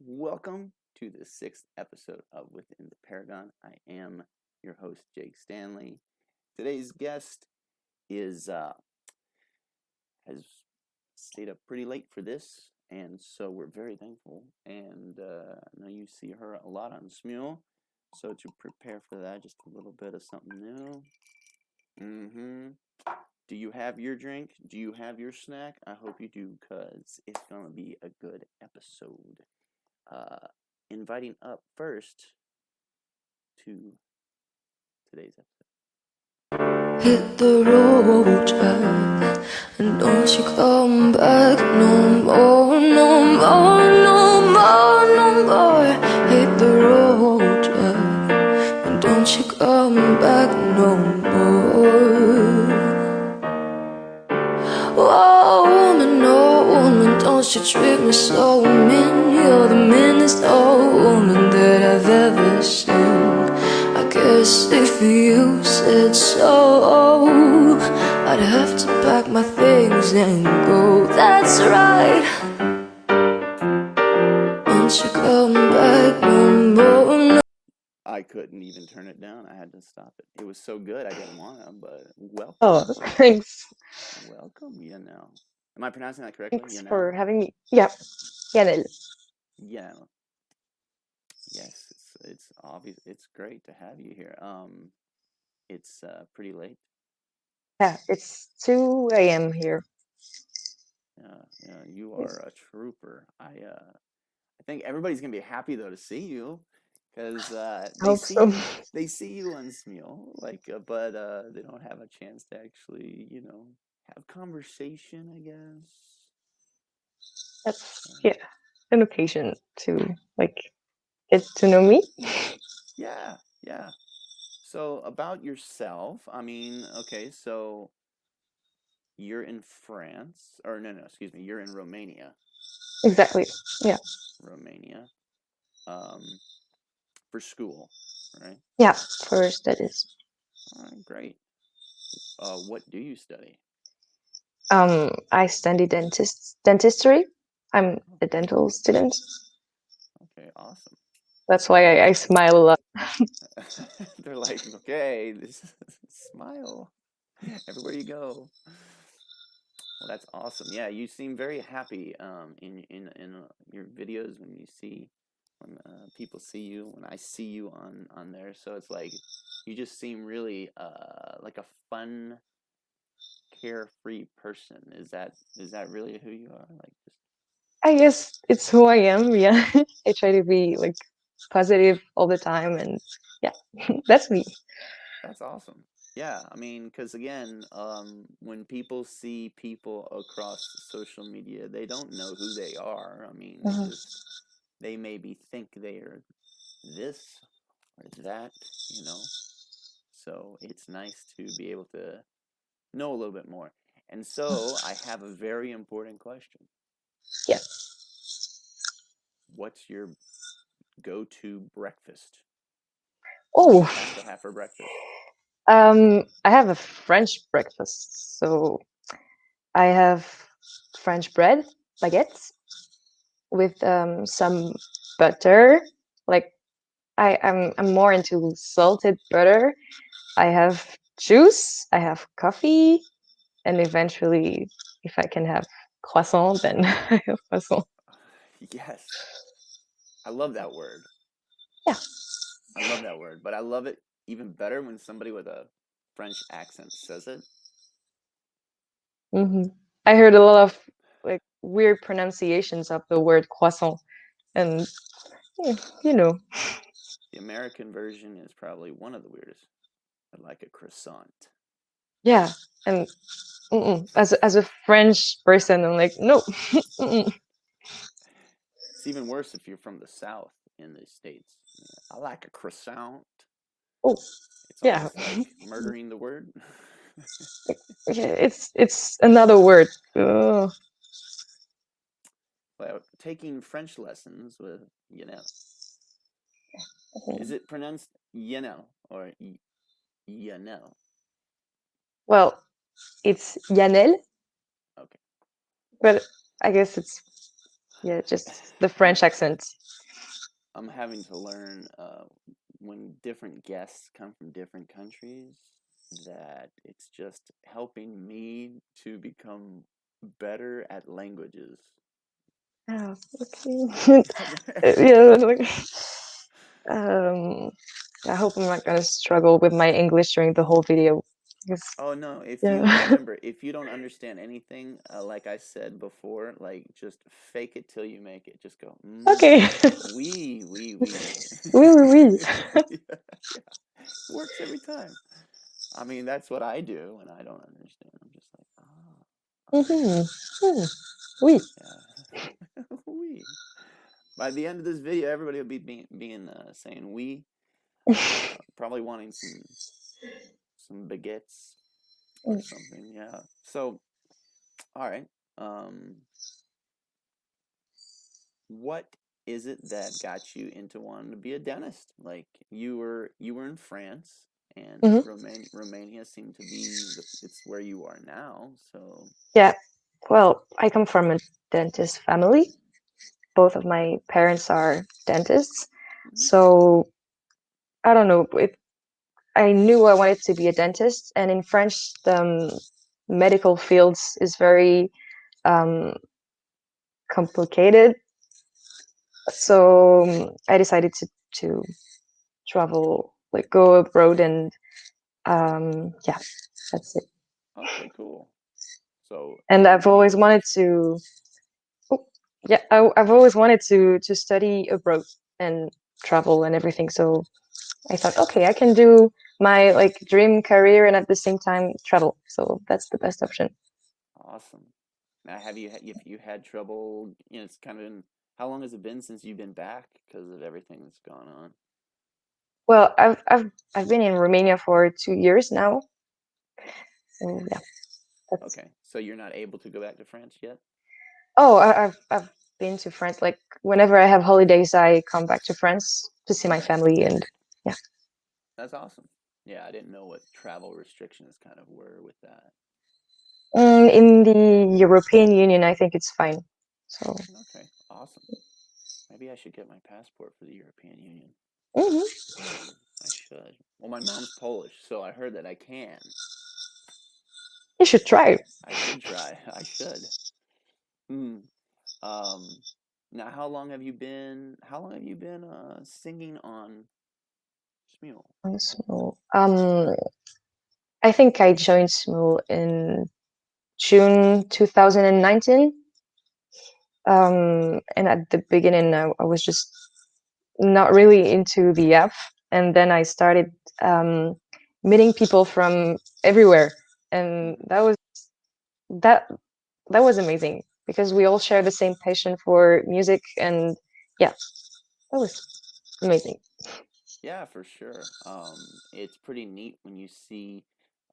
Welcome to the sixth episode of Within the Paragon. I am your host, Jake Stanley. Today's guest is has stayed up pretty late for this, and so we're very thankful. And I know you see her a lot on Smule, so to prepare for that, just a little bit of something new. Do you have your drink? Do you have your snack? I hope you do, because it's going to be a good episode. Inviting up first to today's episode. Hit the road, Jack, and don't you come back no more, no more, no more, no more. Hit the road, Jack, and don't you come back no more. Oh woman, don't you treat me so mean. You're the meanest old woman that I've ever seen. I guess if you said so, I'd have to pack my things and go. That's right. Don't you come back no more, no. I couldn't even turn it down. I had to stop it. It was so good, I didn't want to, but welcome. Oh, thanks. Welcome, Yanelle. Am I pronouncing that correctly? Thanks Yanelle? for having me. Yeah, Yanelle. Yanelle. Yes, it's obvious. It's great to have you here. It's pretty late. Yeah, it's 2 a.m. here. Yeah, you are a trooper. I think everybody's gonna be happy though to see you, because I hope so. they see you on Smule, but they don't have a chance to actually, have conversation, I guess. That's an occasion to get to know me. Yeah, yeah. So about yourself, okay, so you're in France, or no, excuse me, you're in Romania. Exactly. Yeah. Romania, for school, right? Yeah, for studies. All right, great. What do you study? I study dentistry. I'm a dental student. Okay, awesome. That's why I smile a lot. They're like, okay, this smile everywhere you go. Well, that's awesome. Yeah, you seem very happy in your videos when people see you, when I see you on there. So it's like you just seem really like a fun, carefree person. Is that really who you are? Like just I guess it's who I am. Yeah, I try to be positive all the time, and yeah, that's me. That's awesome. Yeah, because again, when people see people across social media, they don't know who they are. Mhm. They maybe think they are this or that. So it's nice to be able to know a little bit more. And so I have a very important question. Yeah. What's your go-to breakfast? What do you Oh, have to have for breakfast? I have a French breakfast. So I have French bread, baguettes, with some butter. Like I'm more into salted butter. I have juice. I have coffee, and eventually, if I can have croissant, then I have croissant. Yes, I love that word. Yeah. I love that word, but I love it even better when somebody with a French accent says it. hmm I heard a lot of weird pronunciations of the word croissant, and yeah, you know. The American version is probably one of the weirdest. I like a croissant. Yeah, and as a French person, I'm like, no. It's even worse if you're from the South in the States. I like a croissant. Oh, It's yeah. almost like murdering the word. Yeah, it's another word. Ugh. Well, taking French lessons with Yanelle. Is it pronounced Yanelle or Yanelle? Well, it's Yanelle, Okay. but I guess it's just the French accent. I'm having to learn when different guests come from different countries that it's just helping me to become better at languages. Oh, okay. Yeah, like, um, I hope I'm not gonna struggle with my English during the whole video. Because, Oh no, if you yeah. remember, if you don't understand anything, like I said before, like just fake it till you make it. Just go, Okay. we. Oui, oui, oui. Yeah, yeah. It works every time. I mean, that's what I do when I don't understand. I'm just like, okay, Mhm. Hmm. Oui. yeah, we. By the end of this video, everybody will be saying we, probably wanting some baguettes or something. Yeah. So, all right. Um, what is it that got you into wanting to be a dentist? Like you were in France, and Mhm. Romania seemed to be it's where you are now. So, Yeah. Well, I come from a dentist family. Both of my parents are dentists. mhm, So I don't know. I knew I wanted to be a dentist, and in French, the medical fields is very um, complicated. So I decided to travel, like go abroad, and yeah, that's it. okay, cool. So And I've everybody always goes to wanted France. to, oh, yeah, I've always wanted to study abroad and travel and everything. So I thought, okay, I can do my like dream career and at the same time travel. So that's the best option. Awesome. Now, if you had trouble, it's kind of how long has it been since you've been back because of everything that's gone on? Well, I've been in Romania for 2 years now. So yeah, that's. Okay, so you're not able to go back to France yet? Oh, I've been to France. Like whenever I have holidays, I come back to France to see my Nice. family, and yeah. That's awesome. Yeah, I didn't know what travel restrictions kind of were with that. In the European Union, I think it's fine. So. Okay, awesome. Maybe I should get my passport for the European Union. Mhm. I should. Well, my mom's Polish, so I heard that I can. You should try. I should try. I should. Hmm. Um, Now, how long have you been singing on Smule? Smule. I think I joined Smule in June 2019. And at the beginning, I was just not really into the app, and then I started um, meeting people from everywhere, and Hmm. that that was amazing because we all share the same passion for music, and yeah, that was amazing. Yeah, for sure. It's pretty neat when you see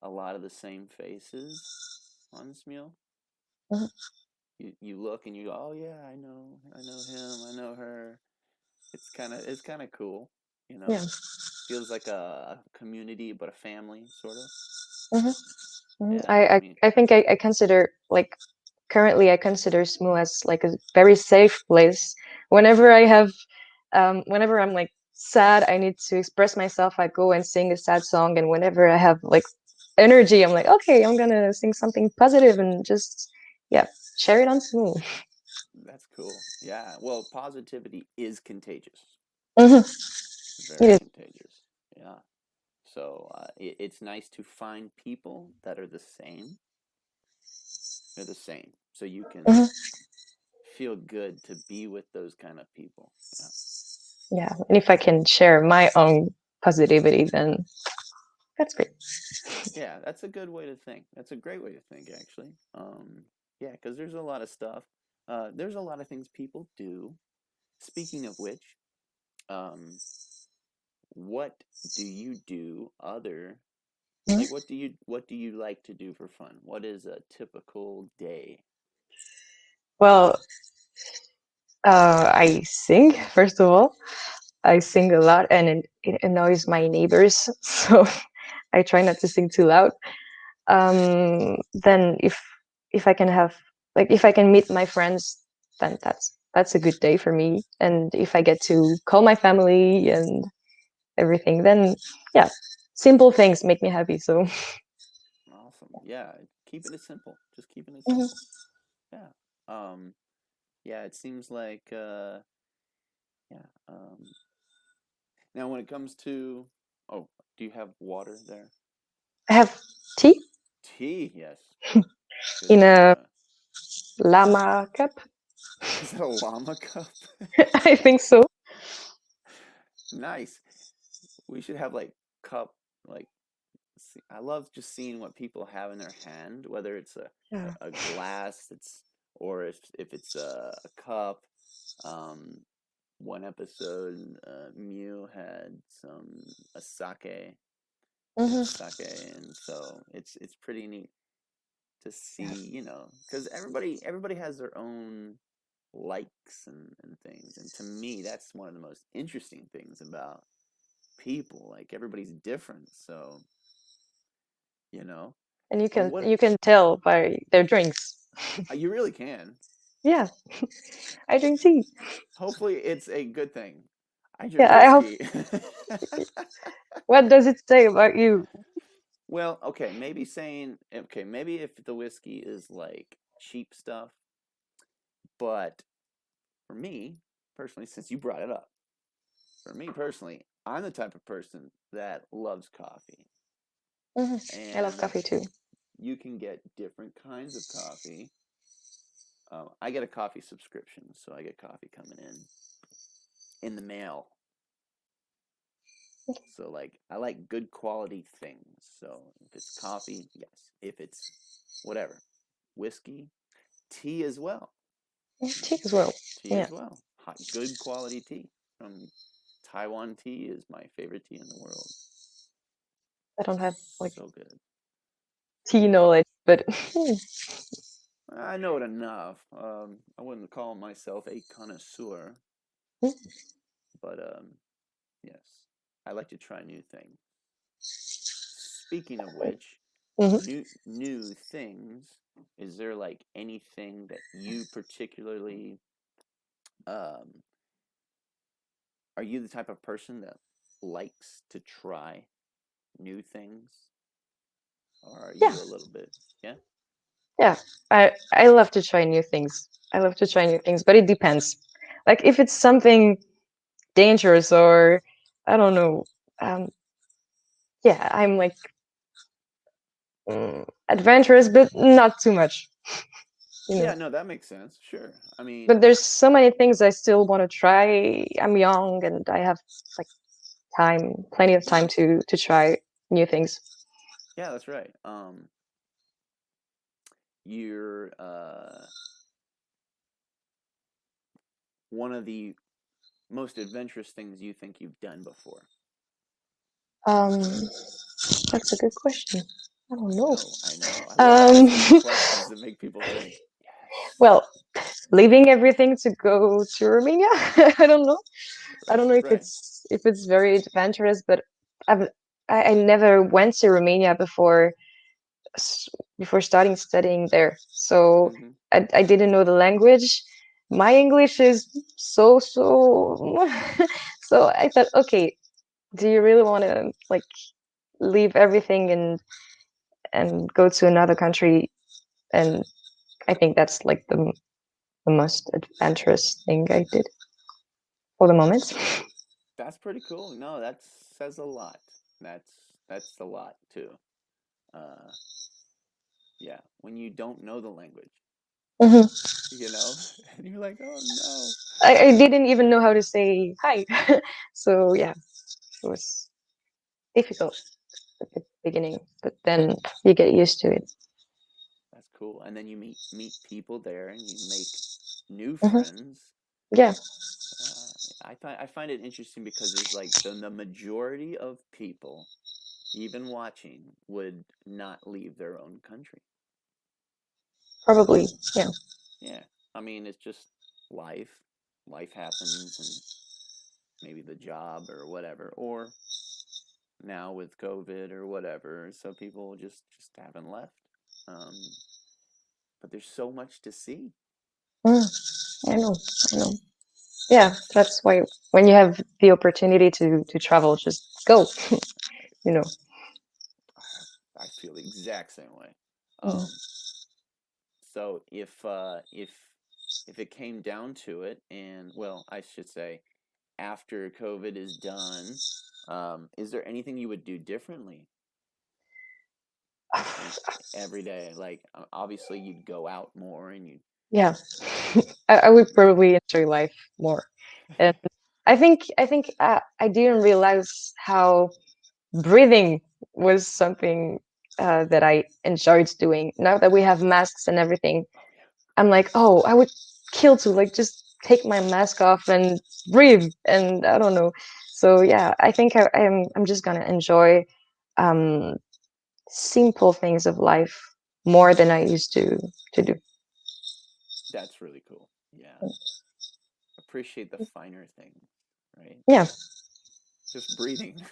a lot of the same faces on Smule. Mhm. You look and you go, oh yeah, I know him, I know her. It's kind of cool, you know. Yeah. Feels like a community, but a family, sort of. Hmm. Hmm. Yeah, I, I I mean, I think I consider like currently I consider Smule as like a very safe place. Whenever I have whenever I'm like sad, I need to express myself, I go and sing a sad song, and whenever I have like energy, I'm like, okay, I'm gonna sing something positive and just yeah, share it on Smule. that's cool. Yeah, well, positivity is contagious. Hmm. It Very is. contagious. Yeah. So it's nice to find people that are the same. They're the same, so you can Hmm. feel good to be with those kind of people. Yeah. Yeah, and if I can share my own positivity, then that's great. Yeah, that's a good way to think. That's a great way to think, actually. Yeah, because there's a lot of stuff. There's a lot of things people do. Speaking of which, um, what do you do other like Mhm. what do you like to do for fun? What is a typical day? Well, I sing, first of all. I sing a lot, and it annoys my neighbors, so I try not to sing too loud. Then if I can have like if I can meet my friends, then that's a good day for me. And if I get to call my family and everything, then yeah, simple things make me happy. So Awesome. Yeah, keeping it simple. Just keeping it mhm. simple. Yeah. Um, yeah, it seems like yeah. Now when it comes to oh, do you have water there? I have tea Tea, yes. Good in to a llama cup. is that a llama cup? I think so. Nice. We should have like cup like see, I love just seeing what people have in their hand, whether it's Yeah. a glass, it's or if it's a cup. Um, one episode, Mew had a sake. He Hmm. had sake, and so it's pretty neat to Yeah. see, because everybody has their own likes and things, and to me, that's one of the most interesting things about people. Like everybody's different, so you know. And What you can tell by their drinks. you really can. Yeah, I drink tea. Hopefully, it's a good thing. I drink Yeah, I hope. whiskey. What does it say about you? Well, okay, maybe if the whiskey is like cheap stuff, but for me personally, since you brought it up, for me personally, I'm the type of person that loves coffee, Hmm. I love and coffee too. you can get different kinds of coffee. I get a coffee subscription, so I get coffee coming in the mail. So like I like good quality things. So if it's coffee, yes. If it's whatever, whiskey, tea as well. You Tea know, as well. tea Yeah, as well. Hot, good quality tea from Taiwan. Tea is my favorite tea in the world. I don't have like So good. tea knowledge, but I know it enough. I wouldn't call myself a connoisseur, but yes, I like to try new things. Speaking of which, mhm. new things. Is there like anything that you particularly um are you the type of person that likes to try new things? Or are Yeah, you a little bit yeah? yeah. I love to try new things. I love to try new things, but it depends. Like if it's something dangerous or I don't know. Um, yeah, I'm like adventurous, but not too much. You know. Yeah, no, that makes sense. Sure. I mean, But there's so many things I still want to try. I'm young and I have like time, plenty of time to try new things. yeah, that's right. You're one of the most adventurous things you think you've done before. Um, that's a good question. I don't know. I know. I love Um, asking the questions that make people think. Yes. well, leaving everything to go to Romania. I don't know. I don't Right, know right. if it's very adventurous, but I've I never went to Romania before starting studying there. So Mm-hmm. I didn't know the language. My English is so so I thought, okay, do you really want to like leave everything and go to another country? And I think that's like the most adventurous thing I did for the moment. That's pretty cool. No, that says a lot. That's that's a lot too. Uh, yeah, when you don't know the language, Mhm. you know, and you're like, oh no. I didn't even know how to say hi. So yeah, it was difficult at the beginning, but then you get used to it. That's cool. And then you meet people there, and you make new Hmm. friends. Yeah, Uh, I find it interesting because there's like the majority of people, even watching, would not leave their own country. probably. Yeah. Yeah, I mean it's just life. Life happens, and maybe the job or whatever, or now with COVID or whatever, so people just haven't left. Um, but there's so much to see. Mm. I know, I know. Yeah, that's why when you have the opportunity to travel, just go. You know. I feel the exact same way. Mm. So if it came down to it, and well, I should say, after COVID is done, is there anything you would do differently? Like every day, like obviously you'd go out more and you. Yeah, I would probably enjoy life more, and I think I didn't realize how breathing was something that I enjoyed doing. Now that we have masks and everything, Oh yeah. I'm like, oh, I would kill to like just take my mask off and breathe, and I don't know. So yeah, I think I'm just gonna enjoy um, simple things of life more than I used to do. That's really cool. Yeah. Appreciate the finer things, right? Yeah, Just breathing.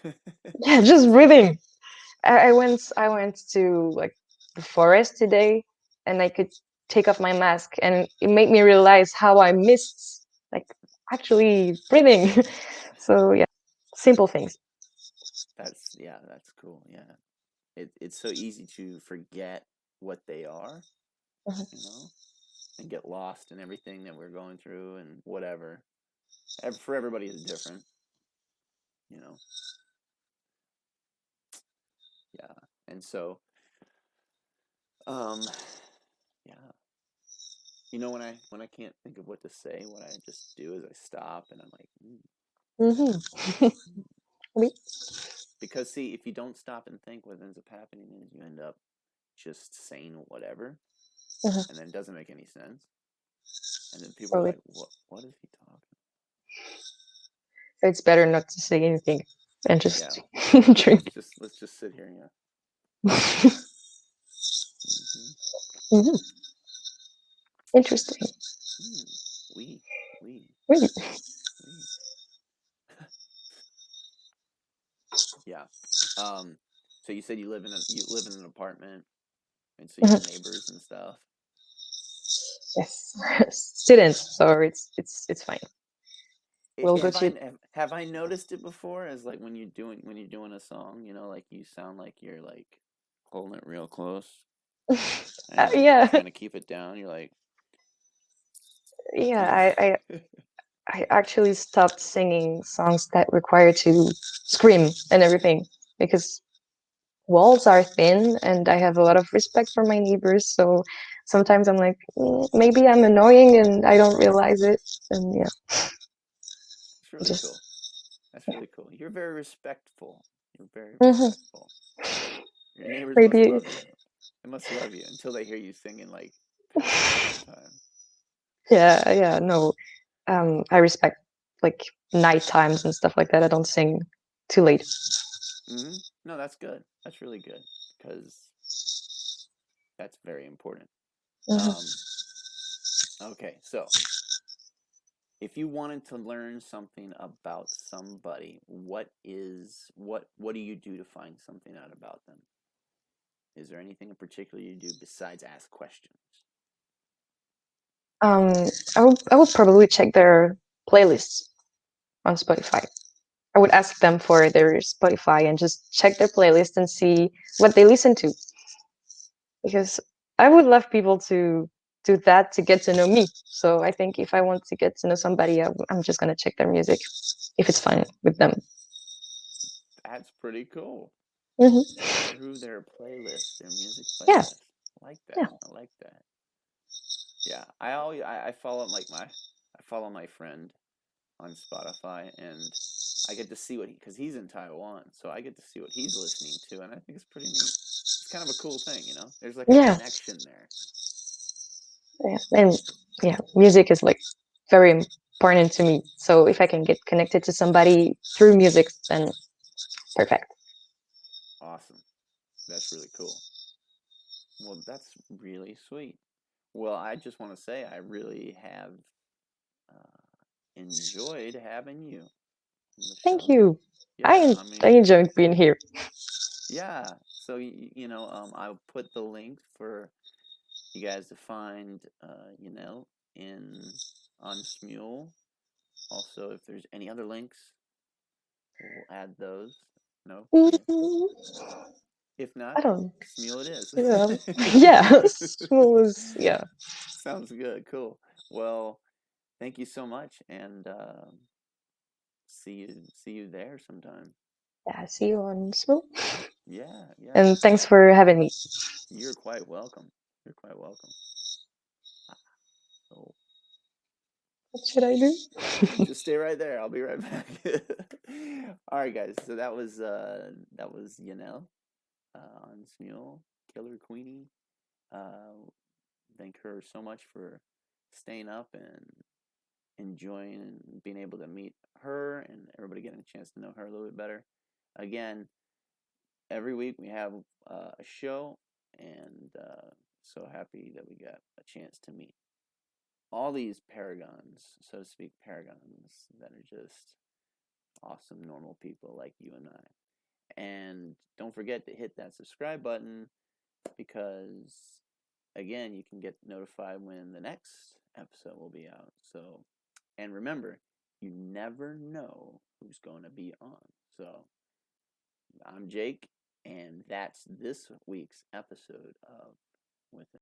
yeah, just breathing. I went to like the forest today, and I could take off my mask, and it made me realize how I missed like actually breathing. So yeah, simple things. That's yeah, that's cool. Yeah. It's so easy to forget what they are, Mhm. you know, and get lost in everything that we're going through and whatever. For everybody is different, you know. Yeah. And so um yeah. You know, when I can't think of what to say, what I just do is I stop and I'm like, Mhm. mm. We- Because see, if you don't stop and think, what ends up happening is you end up just saying whatever, mhm. and then it doesn't make any sense, and then people are So like, what is he talking? it's better not to say anything and Yeah, just yeah. drink. Let's just sit here. Yeah. Mm-hmm. Mhm. Interesting. Mm. We, we, Really? we. Yeah. Um. So you said you live in an apartment, and so you have Mhm. neighbors and stuff. Yes. Students, so it's fine. We'll go Have I to. have I noticed it before? As like when you're doing a song, you know, like you sound like you're like holding it real close, and you're like Yeah, trying to keep it down. You're like, yeah. you know. I actually stopped singing songs that require to scream and everything because walls are thin, and I have a lot of respect for my neighbors. So sometimes I'm like, maybe I'm annoying and I don't realize it. And yeah, It's really cool. just That's really cool. You're very respectful. You're very mhm. respectful. Your neighbors must Maybe love you. They must love you until they hear you singing like past a certain time. yeah, no. I respect like night times and stuff like that. I don't sing too late. Hmm. No, that's good. That's really good because that's very important. Mhm. Um, okay, so if you wanted to learn something about somebody, what do you do to find something out about them? Is there anything in particular you do besides ask questions? Um, I would probably check their playlists on Spotify. I would ask them for their Spotify and just check their playlist and see what they listen to. Because I would love people to do that to get to know me. So I think if I want to get to know somebody, I'm just gonna check their music if it's fine with them. That's pretty cool. Hmm. Through their playlist, their music Yeah, playlist. I like yeah. that. I like that. Yeah, I follow I follow my friend on Spotify, and I get to see what because he's in Taiwan, so I get to see what he's listening to, and I think it's pretty neat. It's kind of a cool thing, you know. There's like a Yeah, connection there. yeah, and yeah, music is like very important to me. So if I can get connected to somebody through music, then perfect. Awesome. That's really cool. Well, that's really sweet. Well, I just want to say I really have uh, enjoyed having you on the Thank show. you. Yeah, I I mean, enjoyed being here. yeah. So I'll put the link for you guys to find Yanelle in on Smule. Also, if there's any other links, we'll add those. No? Yeah. Mm, If not, I don't. Smule it is. Yeah, yeah. Small is yeah. Sounds good. Cool. Well, thank you so much, and see you there sometime. Yeah. See you on Small. Yeah, yeah. And thanks for having me. You're quite welcome. You're quite welcome. So What should I do? just stay right there. I'll be right back. All right, guys. So that was Yanelle on Smule, Killer Queenie. Uh, thank her so much for staying up and enjoying and being able to meet her and everybody getting a chance to know her a little bit better. Again, every week we have a show, and so happy that we got a chance to meet all these paragons, so to speak, paragons that are just awesome, normal people like you and I. And don't forget to hit that subscribe button because, again, you can get notified when the next episode will be out. So, and remember, you never know who's going to be on. So, I'm Jake, and that's this week's episode of With